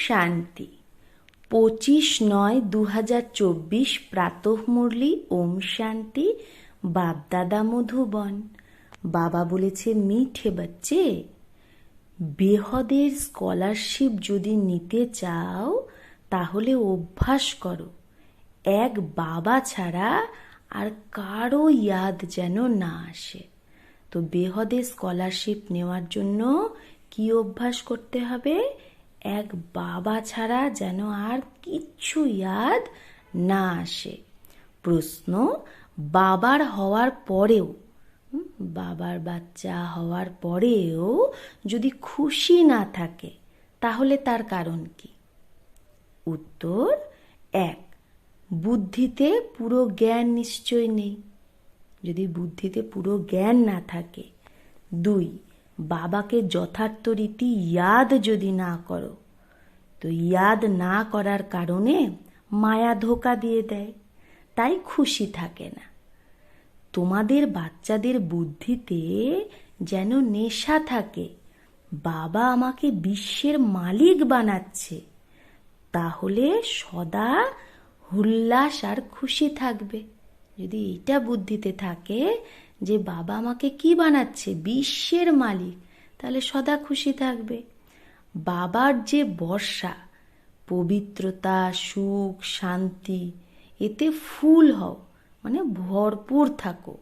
শান্তি। 25/9/2024 প্রাতঃ মুরলি। ওম শান্তি। বাপদাদা মধুবন। বাবা বলেছে, মিঠে বাচ্চে, বেহদের স্কলারশিপ যদি নিতে চাও তাহলে অভ্যাস করো এক বাবা ছাড়া আর কারো ইয়াদ যেন না আসে। তো বেহদের স্কলারশিপ নেওয়ার জন্য কি অভ্যাস করতে হবে? এক বাবা ছাড়া যেন আর কিচ্ছু ইয়াদ না আসে। প্রশ্ন, বাবার হওয়ার পরেও, বাবার বাচ্চা হওয়ার পরেও যদি খুশি না থাকে তাহলে তার কারণ কি? উত্তর, 1. বুদ্ধিতে পুরো জ্ঞান নিশ্চয় নেই, যদি বুদ্ধিতে পুরো জ্ঞান না থাকে। 2. বাবাকে যথার্থ রীতি ইয়াদ যদি না করো, তো ইয়াদ না করার কারণে মায়া ধোকা দিয়ে দেয়, তাই খুশি থাকে না। তোমাদের বাচ্চাদের বুদ্ধিতে যেন নেশা থাকে, বাবা আমাকে বিশ্বের মালিক বানাচ্ছে, তাহলে সদা উল্লাস আর খুশি থাকবে। যদি এটা বুদ্ধিতে থাকে যে বাবা আমাকে কি বানাচ্ছে, বিশ্বের মালিক, তাহলে সদা খুশি থাকবে। বাবার যে বর্ষা, পবিত্রতা, সুখ, শান্তি, এতে ফুল হও, মানে ভরপুর থাকো,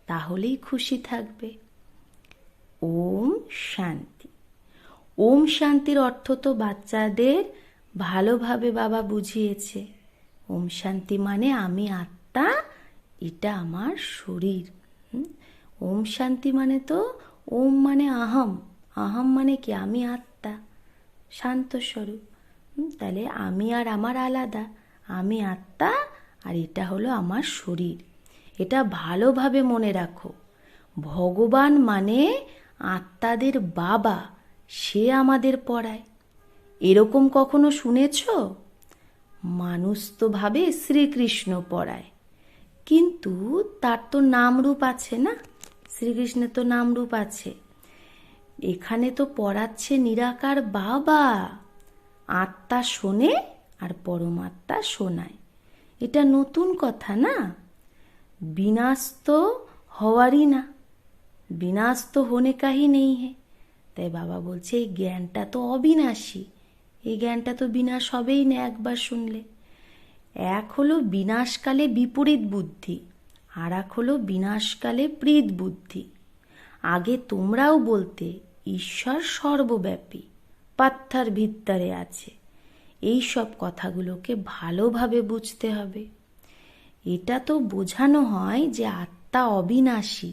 তাহলেই খুশি থাকবে। ওম শান্তি। ওম শান্তির অর্থ তো বাচ্চাদের ভালোভাবে বাবা বুঝিয়েছে। ওম শান্তি মানে আমি আত্মা, এটা আমার শরীর। ওম শান্তি মানে তো, ওম মানে আহম, আহম মানে কি? আমি আত্মা, শান্ত স্বরূপ। তাহলে আমি আর আমার আলাদা, আমি আত্মা আর এটা হলো আমার শরীর। এটা ভালোভাবে মনে রাখো। ভগবান মানে আত্মাদের বাবা, সে আমাদের পড়ায়। এরকম কখনো শুনেছ? মানুষ তো ভাবে শ্রীকৃষ্ণ পড়ায়, কিন্তু তার তো নামরূপ আছে না, শ্রীকৃষ্ণের তো নামরূপ আছে। এখানে তো পড়াচ্ছে নিরাকার বাবা, আত্মা শোনে আর পরমাত্মা শোনায়। এটা নতুন কথা না। বিনাশ তো হওয়ারই না, বিনাশ তো হোনে কাহি নেই হে। তাই বাবা বলছে এই জ্ঞানটা তো অবিনাশী, এই জ্ঞানটা তো বিনাশ হবেই না একবার শুনলে। এক হলো বিনাশকালে বিপরীত বুদ্ধি, আর এক হলো বিনাশকালে প্রীত বুদ্ধি। আগে তোমরাও বলতে ঈশ্বর সর্বব্যাপী, পাত্থার ভিতরে আছে। এই সব কথাগুলোকে ভালোভাবে বুঝতে হবে। এটা তো বোঝানো হয় যে আত্মা অবিনাশী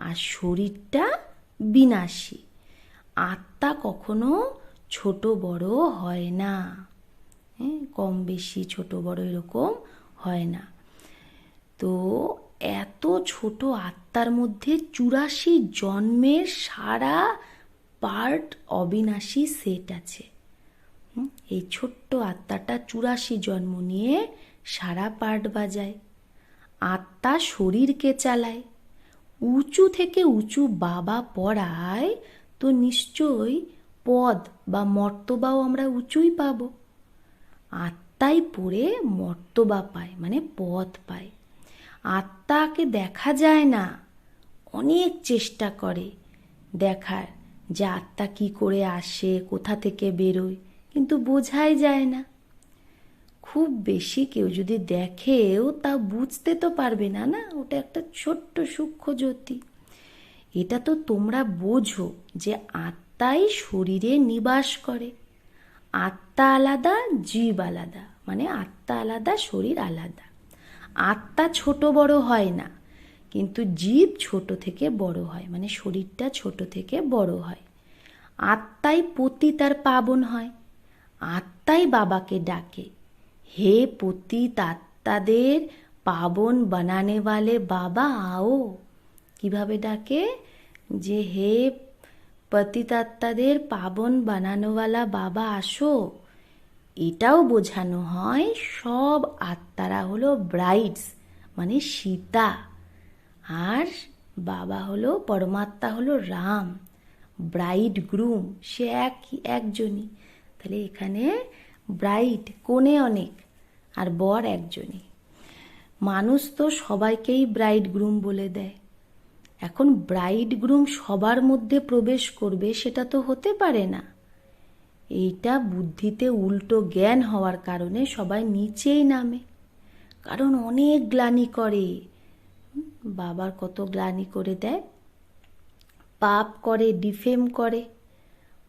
আর শরীরটা বিনাশী। আত্মা কখনো ছোট বড় হয় না, কম বেশি ছোট বড় এরকম হয় না। তো এত ছোট আত্মার মধ্যে 84 জন্মের সারা পার্ট অবিনাশী সেট আছে। এই ছোট্ট আত্মাটা 84 জন্ম নিয়ে সারা পার্ট বাজায়। আত্মা শরীরকে চালায়। উঁচু থেকে উঁচু বাবা পড়ায়, তো নিশ্চয়ই পদ বা মর্তবাও আমরা উঁচুই পাব। আত্মাই পড়ে মর্তবা পায়, মানে পদ পায়। আত্মাকে দেখা যায় না, অনেক চেষ্টা করে দেখার যে আত্মা কি করে আসে, কোথা থেকে বেরোয়, কিন্তু বোঝাই যায় না। খুব বেশি কেউ যদি দেখেও তা বুঝতে তো পারবে না, না ওটা একটা ছোট্ট সূক্ষ্ম জ্যোতি। এটা তো তোমরা বোঝো যে আত্মাই শরীরে নিবাস করে। আত্মা আলাদা, জীব আলাদা, মানে আত্মা আলাদা, শরীর আলাদা। আত্মা ছোট বড় হয় না, কিন্তু জীব ছোট থেকে বড় হয়, মানে শরীরটা ছোট থেকে বড় হয়। আত্মাই পতিত আর পাবন হয়। আত্মাই বাবাকে ডাকে, হে পতিত আত্মাদের পাবন বানানে वाले বাবা আও। কিভাবে ডাকে? যে হে পতিত আত্মাদের পাবন বানানোওয়ালা বাবা আসো। এটাও বোঝানো হয় সব আত্মারা হলো ব্রাইডস, মানে সীতা, আর বাবা হলো, পরমাত্মা হলো রাম, ব্রাইড গ্রুম, সে একজনই। তাহলে এখানে ব্রাইড কনে অনেক আর বর একজনই। মানুষ তো সবাইকেই ব্রাইড গ্রুম বলে দেয়। এখন ব্রাইড গ্রুম সবার মধ্যে প্রবেশ করবে সেটা তো হতে পারে না। এইটা বুদ্ধিতে উল্টো জ্ঞান হওয়ার কারণে সবাই নিচেই নামে, কারণ অনেক গ্লানি করে। বাবার কত গ্লানি করে দেয়, পাপ করে, ডিফেম করে।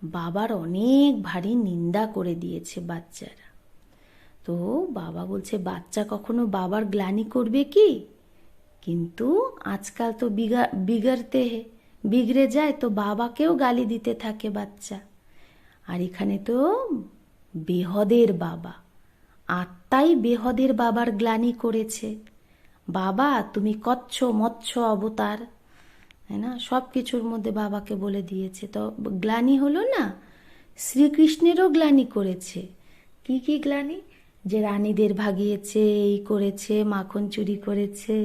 বাবার অনেক ভারী নিন্দা করে দিয়েছে বাচ্চারা। তো বাবা বলছে বাচ্চা কখনো বাবার গ্লানি করবে কি? কিন্তু আজকাল তো বিগড়ে যায়, তো বাবাকেও গালি দিতে থাকে বাচ্চা। আর এখানে তো বেহদের বাবা, আত্মাই বেহদের বাবার গ্লানি করেছে। বাবা তুমি কচ্ছ মৎস্য অবতার, তাই না? সব কিছুর মধ্যে বাবাকে বলে দিয়েছে, তো গ্লানি হলো না? শ্রীকৃষ্ণেরও গ্লানি করেছে। কি কি গ্লানি? যে রানীদের ভাগিয়েছে, এই করেছে, মাখন চুরি করেছে।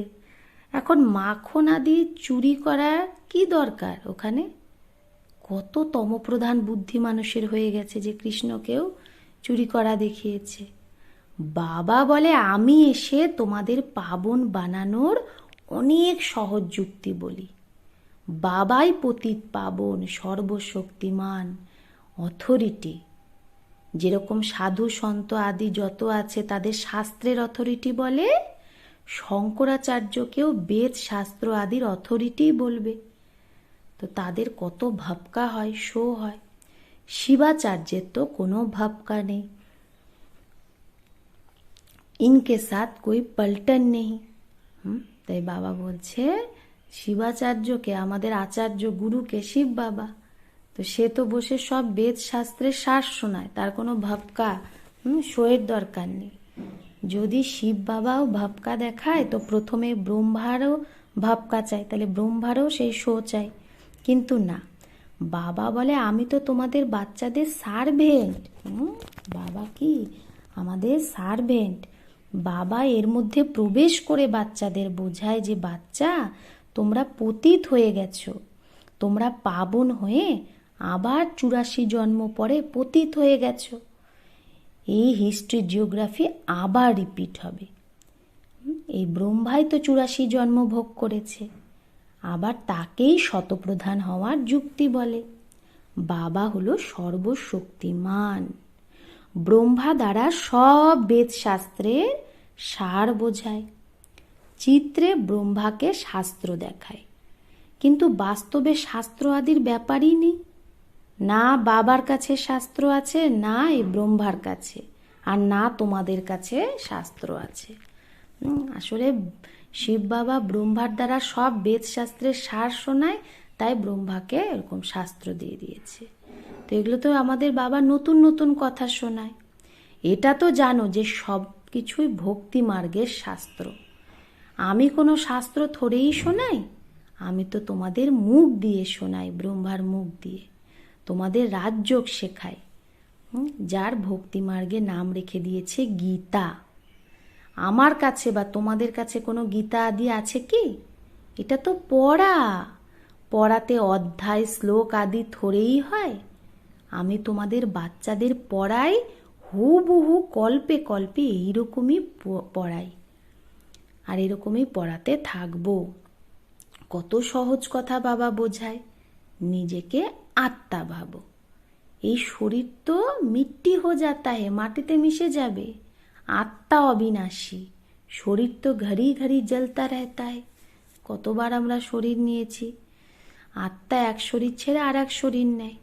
এখন মাখন আদি চুরি করার কি দরকার ওখানে? কত তমপ্রধান বুদ্ধি মানুষের হয়ে গেছে যে কৃষ্ণকেও চুরি করা দেখিয়েছে। বাবা বলে আমি এসে তোমাদের পাবন বানানোর অনেক সহজ যুক্তি বলি। বাবাই পতিত পাবন, সর্বশক্তিমান, অথরিটি। যেরকম সাধু সন্ত আদি যত আছে তাদের শাস্ত্রের অথরিটি বলে, শঙ্করাচার্যকেও বেদ শাস্ত্র আদির অথরিটি বলবে। তো তাদের কত ভাবকা হয়, শো হয়। শিবাচার্যের তো কোনো ভাবকা নেই, ইনকে সাথ কোই পল্টন নেই। তাই বাবা বলছে শিবাচার্যকে, আমাদের আচার্য গুরুকে, শিব বাবা, তো সে তো বসে সব বেদ শাস্ত্রের সার শোনায়, তার কোনো ভাবকা শোয়ের দরকার নেই। যদি শিব বাবাও ভাবকা দেখায় তো প্রথমে ব্রহ্মারও ভাবকা চাই, তাহলে ব্রহ্মারও সেই শো চাই। কিন্তু না, বাবা বলে আমি তো তোমাদের বাচ্চাদের সার্ভেন্ট। বাবা কি আমাদের সার্ভেন্ট। বাবা এর মধ্যে প্রবেশ করে বাচ্চাদের বোঝায় যে বাচ্চা তোমরা পতিত হয়ে গেছো, তোমরা পাবন হয়ে আবার 84 জন্ম পরে পতিত হয়ে গেছো। এই হিস্ট্রি জিওগ্রাফি আবার রিপিট হবে। এই ব্রহ্মাই তো 84 জন্ম ভোগ করেছে, আবার তাকেই শতপ্রধান হওয়ার যুক্তি বলে। বাবা হলো সর্বশক্তিমান, ব্রহ্মা দ্বারা সব বেদ শাস্ত্রের সার বোঝায়। চিত্রে ব্রহ্মাকে শাস্ত্র দেখায়, কিন্তু বাস্তবে শাস্ত্র আদির ব্যাপারই নেই। না বাবার কাছে শাস্ত্র আছে, না এই ব্রহ্মার কাছে, আর না তোমাদের কাছে শাস্ত্র আছে। আসলে শিব বাবা ব্রহ্মার দ্বারা সব বেদ শাস্ত্রের সার শোনায়, তাই ব্রহ্মাকে এরকম শাস্ত্র দিয়ে দিয়েছে। তো এগুলো তো আমাদের বাবা নতুন নতুন কথা শোনায়। এটা তো জানো যে সব কিছুই ভক্তি মার্গের শাস্ত্র। আমি কোনো শাস্ত্র থোড়েই শোনাই, আমি তো তোমাদের মুখ দিয়ে শোনাই, ব্রহ্মার মুখ দিয়ে তোমাদের রাজযোগ শেখাই, যার ভক্তি মার্গে নাম রেখে দিয়েছে গীতা। আমার কাছে বা তোমাদের কাছে কোনো গীতা আদি আছে কি? এটা তো পড়া, পড়াতে অধ্যায় শ্লোক আদি থোড়েই হয়। আমি তোমাদের বাচ্চাদের পড়াই হুবহু কল্পে কল্পে এইরকমই পড়াই, আর এরকমই পড়াতে থাকবো। কত সহজ কথা বাবা বোঝায়। নিজেকে আত্মা ভাবো। এই শরীর তো মিট্টি হো যাতা হে, মাটিতে মিশে যাবে। আত্মা অবিনাশী, শরীর তো ঘড়ি ঘড়ি জ্বলতা রহতা হে। কতবার আমরা শরীর নিয়েছি, আত্মা এক শরীর ছেড়ে আর এক শরীর নেয়।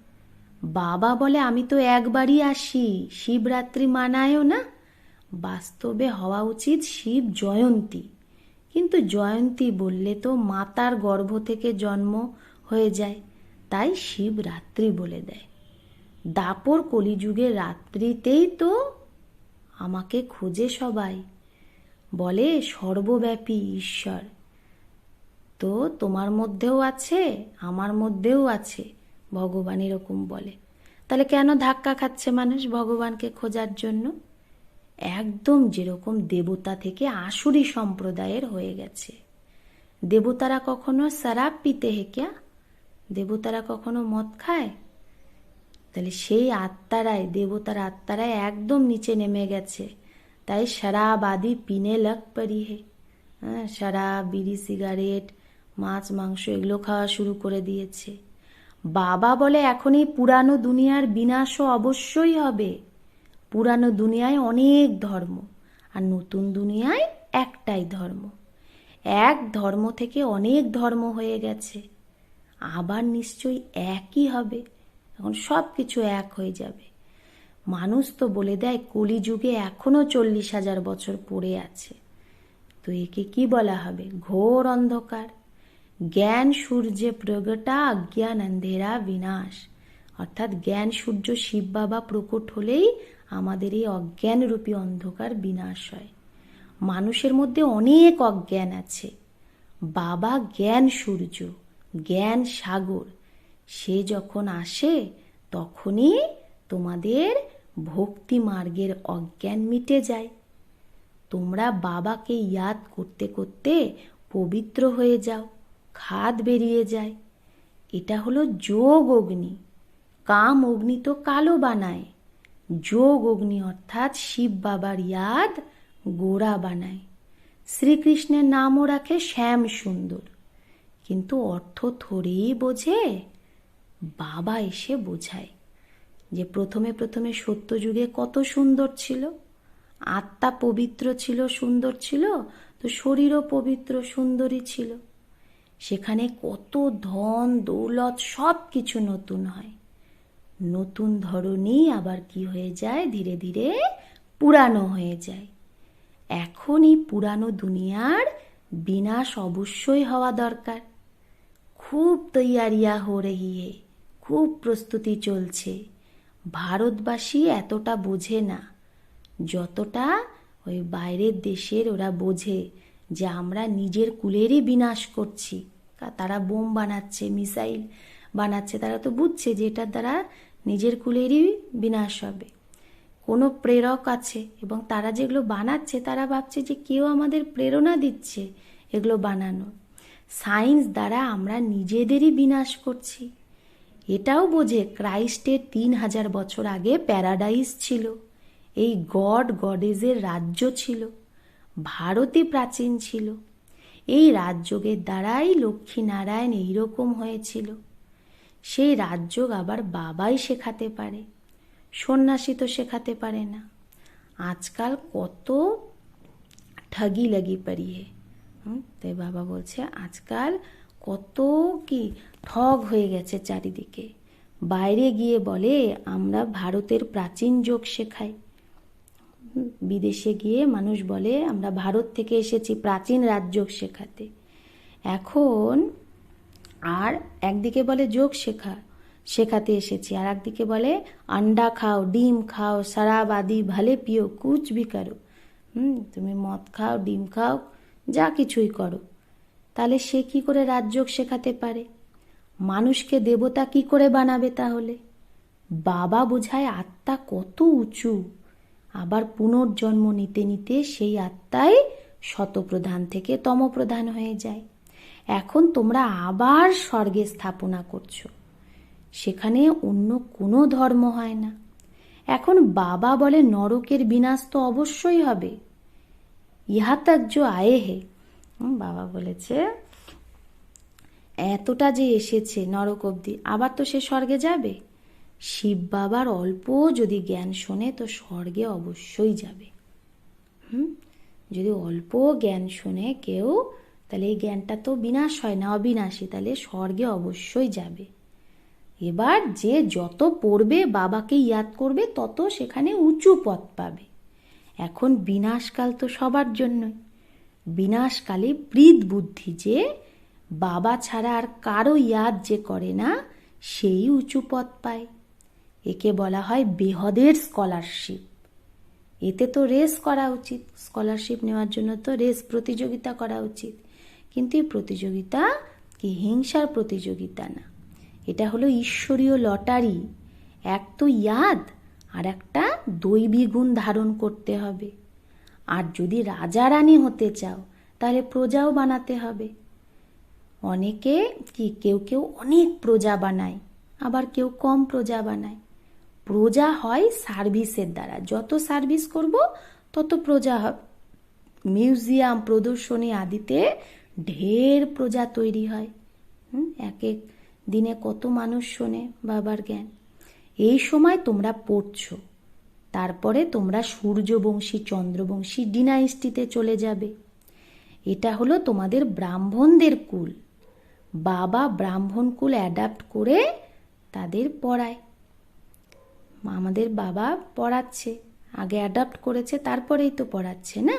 বাবা বলে আমি তো একবারই আসি, শিবরাত্রি মানায়ও না। বাস্তবে হওয়া উচিত শিব জয়ন্তী, কিন্তু জয়ন্তী বললে তো মাতার গর্ভ থেকে জন্ম হয়ে যায়, তাই শিবরাত্রি বলে দেয়। দাপর কলিযুগের রাত্রিতেই তো আমাকে খোঁজে সবাই, বলে সর্বব্যাপী ঈশ্বর। তো তোমার মধ্যেও আছে, আমার মধ্যেও আছে ভগবান, এরকম বলে। তাহলে কেন ধাক্কা খাচ্ছে মানুষ ভগবানকে খোঁজার জন্য? একদম যেরকম দেবতা থেকে আসুরি সম্প্রদায়ের হয়ে গেছে। দেবতারা কখনো শরাব পিতে হে ক্যা? দেবতারা কখনো মদ খায়? তাহলে সেই আত্মারাই, দেবতার আত্মারাই একদম নিচে নেমে গেছে। তাই শরাব আদি পিনে লাগ পড়ি হে। হ্যাঁ, শরাব, বিড়ি, সিগারেট, মাছ মাংস এগুলো খাওয়া শুরু করে দিয়েছে। বাবা বলে এখন এই পুরানো দুনিয়ার বিনাশও অবশ্যই হবে। পুরানো দুনিয়ায় অনেক ধর্ম, আর নতুন দুনিয়ায় একটাই ধর্ম। এক ধর্ম থেকে অনেক ধর্ম হয়ে গেছে, আবার নিশ্চয়ই একই হবে। এখন সব কিছু এক হয়ে যাবে। মানুষ তো বলে দেয় কলিযুগে এখনো 40,000 বছর পড়ে আছে। তো একে কি বলা হবে? ঘোর অন্ধকার। জ্ঞান সূর্যে প্রগটা অজ্ঞান অন্ধেরা বিনাশ। অর্থাৎ জ্ঞান সূর্য শিব বাবা প্রকট হলেই আমাদের এই অজ্ঞান রূপী অন্ধকার বিনাশ হয়। মানুষের মধ্যে অনেক অজ্ঞান আছে। বাবা জ্ঞান সূর্য, জ্ঞান সাগর। সে যখন আসে তখনই তোমাদের ভক্তি মার্গের অজ্ঞান মিটে যায়। তোমরা বাবাকে ইয়াদ করতে করতে পবিত্র হয়ে যাও, খাদ বেরিয়ে যায়। এটা হলো যোগ অগ্নি। কাম অগ্নি তো কালো বানায়, যোগ অগ্নি অর্থাৎ শিব বাবার ইয়াদ গোরা বানায়। শ্রীকৃষ্ণের নামও রাখে শ্যাম সুন্দর, কিন্তু অর্থ থোড়েই বোঝে। বাবা এসে বোঝায় যে প্রথমে প্রথমে সত্যযুগে কত সুন্দর ছিল, আত্মা পবিত্র ছিল, সুন্দর ছিল, তো শরীরও পবিত্র সুন্দরী ছিল। সেখানে কত ধন দৌলত সব কিছু নতুন হয়। নতুন ধরনই আবার কি হয়ে যায়, ধীরে ধীরে পুরানো হয়ে যায়। এখন এই পুরানো দুনিয়ার বিনাশ অবশ্যই হওয়া দরকার। খুব তৈয়ারিয়া হো রহি হে, খুব প্রস্তুতি চলছে। ভারতবাসী এতটা বোঝে না যতটা ওই বাইরের দেশের ওরা বোঝে যে আমরা নিজের কুলেরই বিনাশ করছি। তারা বোম বানাচ্ছে, মিসাইল বানাচ্ছে, তারা তো বুঝছে যে এটার দ্বারা নিজের কুলেরই বিনাশ হবে। কোনো প্রেরক আছে এবং তারা যেগুলো বানাচ্ছে তারা ভাবছে যে কেউ আমাদের প্রেরণা দিচ্ছে এগুলো বানানো। সায়েন্স দ্বারা আমরা নিজেদেরই বিনাশ করছি। এটাও বোঝে ক্রাইস্টের 3000 বছর আগে প্যারাডাইস ছিল, এই গড গডেজের রাজ্য ছিল, ভারতই প্রাচীন ছিল। এই রাজযোগের দ্বারাই লক্ষ্মীনারায়ণ এইরকম হয়েছিল। সেই রাজযোগ আবার বাবাই শেখাতে পারে, সন্ন্যাসী তো শেখাতে পারে না। আজকাল কত ঠগি লাগি পড়ি হে। তাই বাবা বলছে আজকাল কত কি ঠগ হয়ে গেছে চারিদিকে। বাইরে গিয়ে বলে আমরা ভারতের প্রাচীন যোগ শেখাই, বিদেশে গিয়ে মানুষ বলে আমরা ভারত থেকে এসেছি প্রাচীন রাজযোগ শেখাতে। এখন আর একদিকে বলে যোগ শেখাতে এসেছি, আর একদিকে বলে अंडा খাও, ডিম খাও, শরাব আদি ভালে পিও, কুছ ভি করো। তুমি মদ খাও, ডিম খাও, যা কিছুই করো। তাহলে সে কি করে রাজযোগ শেখাতে পারে? মানুষকে দেবতা কি করে বানাবে তাহলে? বাবা বোঝায় আত্মা কত উঁচু, আবার পুনর্জন্ম নিতে নিতে সেই আত্মাই শতপ্রধান থেকে তমপ্রধান হয়ে যায়। এখন তোমরা আবার স্বর্গে স্থাপনা করছো, সেখানে অন্য কোনো ধর্ম হয় না। এখন বাবা বলে নরকের বিনাশ তো অবশ্যই হবে। ইহা তক জো আয়ে হে, বাবা বলেছে এতটা যে এসেছে নরক অবধি, আবার তো সে স্বর্গে যাবে। শিব বাবার অল্প যদি জ্ঞান শোনে তো স্বর্গে অবশ্যই যাবে। যদি অল্প জ্ঞান শোনে কেউ, তাহলে এই জ্ঞানটা তো বিনাশ হয় না, অবিনাশী, তাহলে স্বর্গে অবশ্যই যাবে। এবার যে যত পড়বে, বাবাকে ইয়াদ করবে, তত সেখানে উঁচু পথ পাবে। এখন বিনাশকাল তো সবার জন্যই। বিনাশকালে প্রীত বুদ্ধি যে বাবা ছাড়া আর কারো ইয়াদ যে করে না, সেই উঁচু পথ পায়। একে বলা হয় বেহদের স্কলারশিপ। এতে তো রেস করা উচিত, স্কলারশিপ নেওয়ার জন্য তো রেস প্রতিযোগিতা করা উচিত। কিন্তু এই প্রতিযোগিতা কি হিংসার প্রতিযোগিতা না, এটা হলো ঈশ্বরীয় লটারি। এক তো ইয়াদ, আর একটা দৈবী গুণ ধারণ করতে হবে। আর যদি রাজা রানী হতে চাও তাহলে প্রজাও বানাতে হবে। অনেকে কি কেউ কেউ অনেক প্রজা বানায়, আবার কেউ কম প্রজা বানায়। প্রজা হয় সার্ভিসের দ্বারা, যত সার্ভিস করব তত প্রজা হবে। মিউজিয়াম, প্রদর্শনী আদিতে ঢের প্রজা তৈরি হয়। এক এক দিনে কত মানুষ শোনে বাবার জ্ঞান। এই সময় তোমরা পড়ছো, তারপরে তোমরা সূর্যবংশী চন্দ্রবংশী ডিনাইস্টিতে চলে যাবে। এটা হলো তোমাদের ব্রাহ্মণদের কুল। বাবা ব্রাহ্মণ কুল অ্যাডাপ্ট করে তাদের পড়ায়। আমাদের বাবা পড়াচ্ছে, আগে অ্যাডাপ্ট করেছে, তারপরেই তো পড়াচ্ছে না।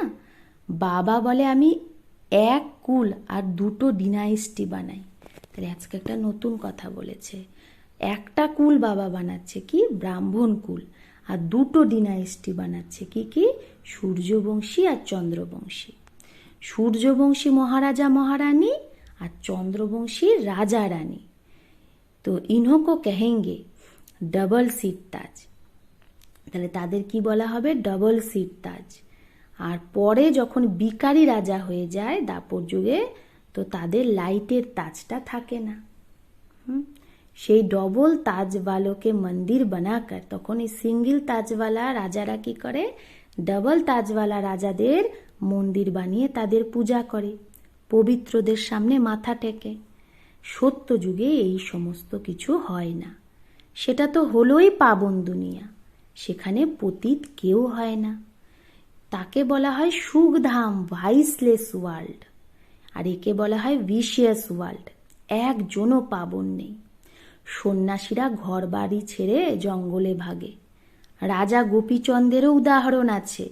বাবা বলে আমি এক কুল আর দুটো ডিনাইস্টি বানাই। তাহলে আজকে একটা নতুন কথা বলেছে, একটা কুল বাবা বানাচ্ছে কি, ব্রাহ্মণ কুল, আর দুটো ডিনাইস্টি বানাচ্ছে কি কি, সূর্যবংশী আর চন্দ্রবংশী। সূর্যবংশী মহারাজা মহারানী আর চন্দ্রবংশী রাজা রানী। তো ইনহো কহেঙ্গে ডবল সিট তাজ। তাহলে তাদের কি বলা হবে, ডবল সিট তাজ। আর পরে যখন বিকারি রাজা হয়ে যায় দাপর যুগে, তো তাদের লাইটের তাজটা থাকে না। সেই ডবল তাজওয়ালোকে মন্দির বানাকর, তখন এই সিঙ্গেল তাজওয়ালা রাজারা কি করে, ডবল তাজওয়ালা রাজাদের মন্দির বানিয়ে তাদের পূজা করে, পবিত্রদের সামনে মাথা টেকে। সত্য যুগে এই সমস্ত কিছু হয় না। সেটা তো হলোই পাবন দুনিয়া, সেখানে পতিত কেউ হয় না। তাকে বলা হয় সুখধাম, ভাইসলেস ওয়ার্ল্ড। আর একে বলা হয় ভিশিয়াস ওয়ার্ল্ড, একজনও পাবন নেই। সন্ন্যাসীরা ঘর বাড়ি ছেড়ে জঙ্গলে ভাগে। রাজা গোপীচন্দ্রেরও উদাহরণ আছে।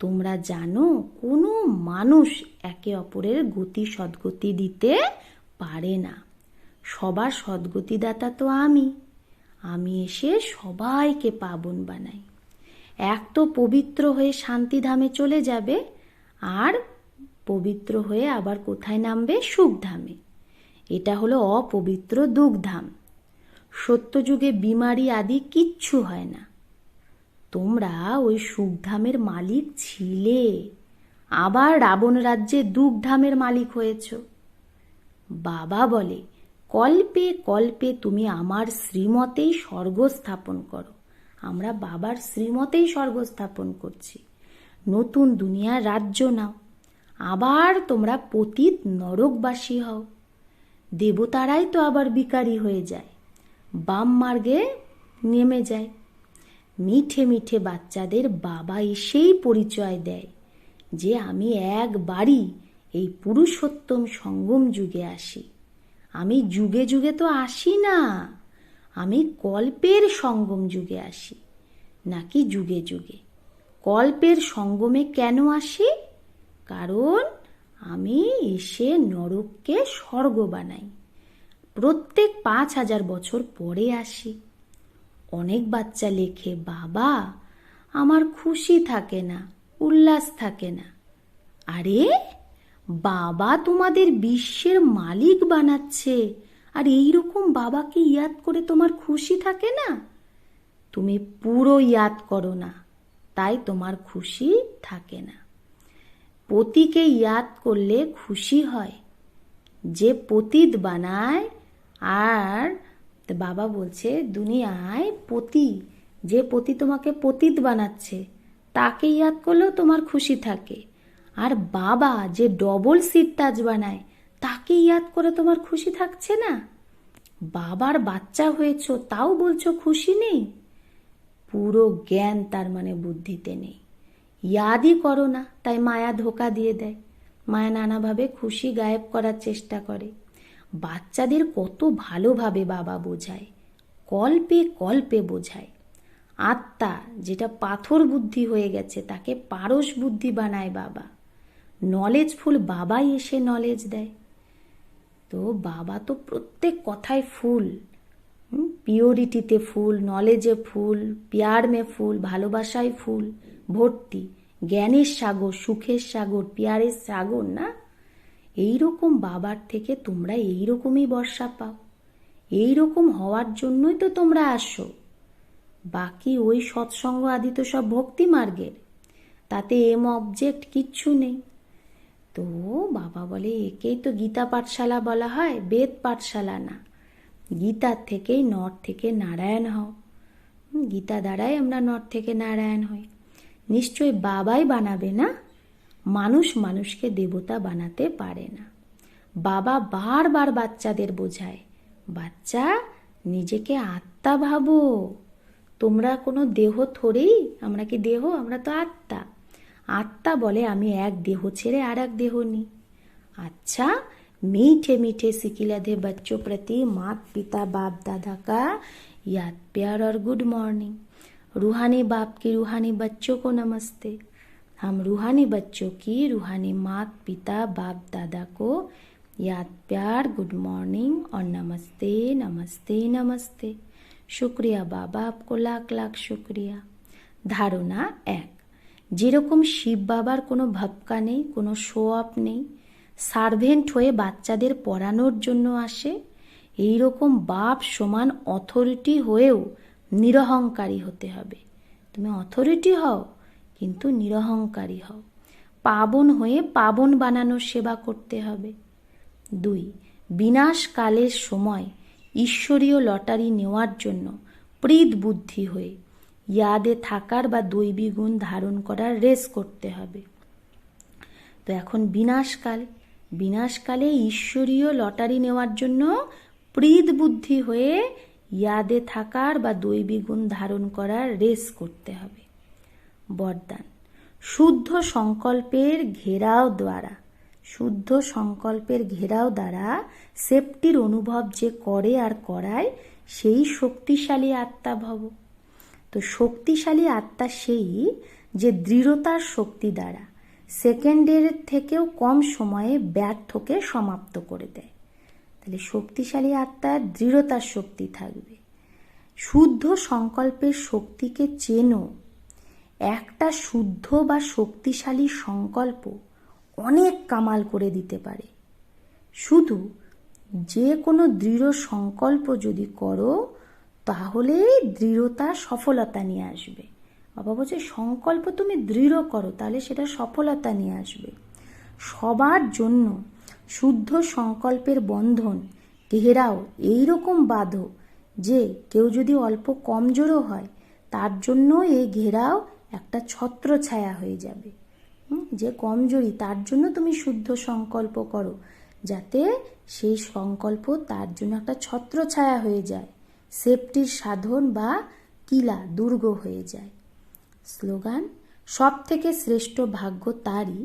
তোমরা জানো কোনো মানুষ একে অপরের গতি সদ্গতি দিতে পারে না। সবার সদ্গতিদাতা তো আমি এসে সবাইকে পাবন বানাই। এক তো পবিত্র হয়ে শান্তিধামে চলে যাবে, আর পবিত্র হয়ে আবার কোথায় নামবে, সুখধামে। এটা হলো অপবিত্র দুঃখধাম। সত্যযুগে বিমারি আদি কিচ্ছু হয় না। তোমরা ওই সুখধামের মালিক ছিলে, আবার রাবণ রাজ্যে দুঃখধামের মালিক হয়েছ। বাবা বলে কল্পে কল্পে তুমি আমার শ্রীমতেই স্বর্গ স্থাপন করো। আমরা বাবার শ্রীমতেই স্বর্গ স্থাপন করছি। নতুন দুনিয়ার রাজ্য নাও, আবার তোমরা পতিত নরকবাসী হও। দেবতারাই তো আবার বিকারী হয়ে যায়, বাম মার্গে নেমে যায়। মিঠে মিঠে বাচ্চাদের বাবা এসেই পরিচয় দেয় যে আমি একবারই এই পুরুষোত্তম সঙ্গম যুগে আসি। আমি যুগে যুগে তো আসি না, আমি কল্পের সঙ্গম যুগে আসি, নাকি যুগে যুগে। কল্পের সঙ্গমে কেন আসি? কারণ আমি এসে নরককে স্বর্গ বানাই। প্রত্যেক 5000 বছর পরে আসি। অনেক বাচ্চা লেখে, বাবা আমার খুশি থাকে না, উল্লাস থাকে না। আরে বাবা তোমাদের বিশ্বের মালিক বানাচ্ছে, আর এইরকম বাবাকে ইয়াদ করে তোমার খুশি থাকে না? তুমি পুরো ইয়াদ করো না, তাই তোমার খুশি থাকে না। পতিকে ইয়াদ করলে খুশি হয়, যে পতিত বানায়। আর বাবা বলছে দুনিয়ায় পতি, যে পতি তোমাকে পতিত বানাচ্ছে, তাকে ইয়াদ করলেও তোমার খুশি থাকে। আর বাবা যে ডবল সিট তাজ বানায়, তাকে ইয়াদ করে তোমার খুশি থাকছে না? বাবার বাচ্চা হয়েছো তাও বলছো খুশি নেই? পুরো জ্ঞান তার মানে বুদ্ধিতে নেই। ইয়াদই করো না, তাই মায়া ধোকা দিয়ে দেয়। মায়া নানাভাবে খুশি গায়েব করার চেষ্টা করে। বাচ্চাদের কত ভালোভাবে বাবা বোঝায়, কল্পে কল্পে বোঝায়। আত্মা যেটা পাথর বুদ্ধি হয়ে গেছে, তাকে পারস বুদ্ধি বানায় বাবা। নলেজফুল বাবাই এসে নলেজ দেয়। তো বাবা তো প্রত্যেক কথায় ফুল, পিওরিটিতে ফুল, নলেজে ফুল, প্যার মে ফুল, ভালোবাসায় ফুল ভর্তি, জ্ঞানের সাগর, সুখের সাগর, প্যারের সাগর না? এইরকম বাবার থেকে তোমরা এইরকমই বর্ষা পাও। এইরকম হওয়ার জন্যই তো তোমরা আসো। বাকি ওই সৎসঙ্গ আদি তো সব ভক্তি মার্গের, তাতে এম অবজেক্ট কিচ্ছু নেই। তো বাবা বলে একেই তো গীতা পাঠশালা বলা হয়, বেদ পাঠশালা না। গীতার থেকেই নর থেকে নারায়ণ হও। গীতা দ্বারাই আমরা নর থেকে নারায়ণ হই। নিশ্চয় বাবাই বানাবে না, মানুষ মানুষকে দেবতা বানাতে পারে না। বাবা বারবার বাচ্চাদের বোঝায়, বাচ্চা নিজেকে আত্মা ভাবো, তোমরা কোনো দেহ থোড়েই, আমরা কি দেহ? আমরা তো আত্মা। আত্মা বলে আমি এক দেহ ছেড়ে আর এক দেহ নিই। अच्छा, मीठे मीठे सिकिलधे बच्चों प्रति माता पिता बाप दादा का याद प्यार और गुड मॉर्निंग। रूहानी बाप की रूहानी बच्चों को नमस्ते। हम रूहानी बच्चों की रूहानी माता पिता बाप दादा को याद प्यार गुड मॉर्निंग और नमस्ते नमस्ते नमस्ते। शुक्रिया बाबा, आपको लाख लाख शुक्रिया। ধারণা 1, যেরকম শিব বাবার কোনো ভাবকা নেই, কোনো শো অফ নেই, সার্ভেন্ট হয়ে বাচ্চাদের পড়ানোর জন্য আসে, এই রকম বাপ সমান অথরিটি হয়েও নিরহংকারী হতে হবে। তুমি অথরিটি হও কিন্তু নিরহংকারী হও। পাবন হয়ে পাবন বানানোর সেবা করতে হবে। 2, বিনাশকালের সময় ঈশ্বরীয় লটারি নেওয়ার জন্য প্রীত বুদ্ধি হয়ে ইয়াদে থাকার বা দৈবী গুণ ধারণ করার রেস করতে হবে। তো এখন বিনাশকালে ঈশ্বরীয় লটারি নেওয়ার জন্য প্রীত বুদ্ধি হয়ে ইয়াদে থাকার বা দৈবী গুণ ধারণ করার রেস করতে হবে। বরদান, শুদ্ধ সংকল্পের ঘেরাও দ্বারা সেফটির অনুভব যে করে আর করায় সেই শক্তিশালী আত্মা ভব। তো শক্তিশালী আত্মা সেই যে দৃঢ়তার শক্তি দ্বারা সেকেন্ডের থেকেও কম সময়ে ব্যর্থকে সমাপ্ত করে দেয়। তাহলে শক্তিশালী আত্মার দৃঢ়তার শক্তি থাকবে। শুদ্ধ সংকল্পের শক্তিকে চেনো। একটা শুদ্ধ বা শক্তিশালী সংকল্প অনেক কামাল করে দিতে পারে। শুধু যে কোনো দৃঢ় সংকল্প যদি করো তাহলে দৃঢ়তা সফলতা নিয়ে আসবে। বাবা বলছে সংকল্প তুমি দৃঢ় করো, তাহলে সেটা সফলতা নিয়ে আসবে। সবার জন্য শুদ্ধ সংকল্পের বন্ধন ঘেরাও এইরকম বাঁধো যে কেউ যদি অল্প কমজোরও হয় তার জন্য এই ঘেরাও একটা ছত্রছায়া হয়ে যাবে। যে কমজোরি তার জন্য তুমি শুদ্ধ সংকল্প করো, যাতে সেই সংকল্প তার জন্য একটা ছত্রছায়া হয়ে যায়, সেফটির সাধন বা কিলা দুর্গ হয়ে যায়। স্লোগান, সব থেকে শ্রেষ্ঠ ভাগ্য তারই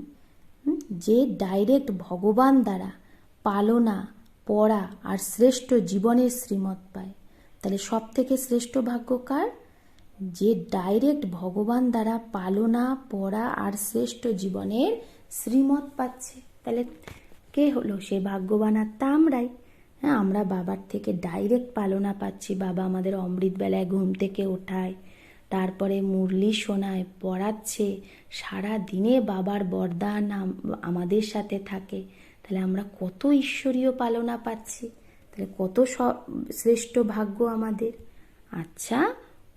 যে ডাইরেক্ট ভগবান দ্বারা পালনা, পড়া আর শ্রেষ্ঠ জীবনের শ্রীমত পায়। তাহলে সব থেকে শ্রেষ্ঠ ভাগ্য কার? যে ডাইরেক্ট ভগবান দ্বারা পালনা, পড়া আর শ্রেষ্ঠ জীবনের শ্রীমত পাচ্ছে। তাহলে কে হলো সেই ভাগ্যবান আত্মা? আমরাই। হ্যাঁ, আমরা বাবার থেকে ডাইরেক্ট পালনা পাচ্ছি। বাবা আমাদের অমৃত বেলায় ঘুম থেকে ওঠায়, তারপরে মুরলি শোনায়, পড়াচ্ছে, সারা দিনে বাবার বরদান আমাদের সাথে থাকে। তাহলে আমরা কত ঈশ্বরীয় পালনা পাচ্ছি, তাহলে কত শ্রেষ্ঠ ভাগ্য আমাদের। আচ্ছা,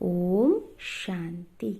ওম শান্তি।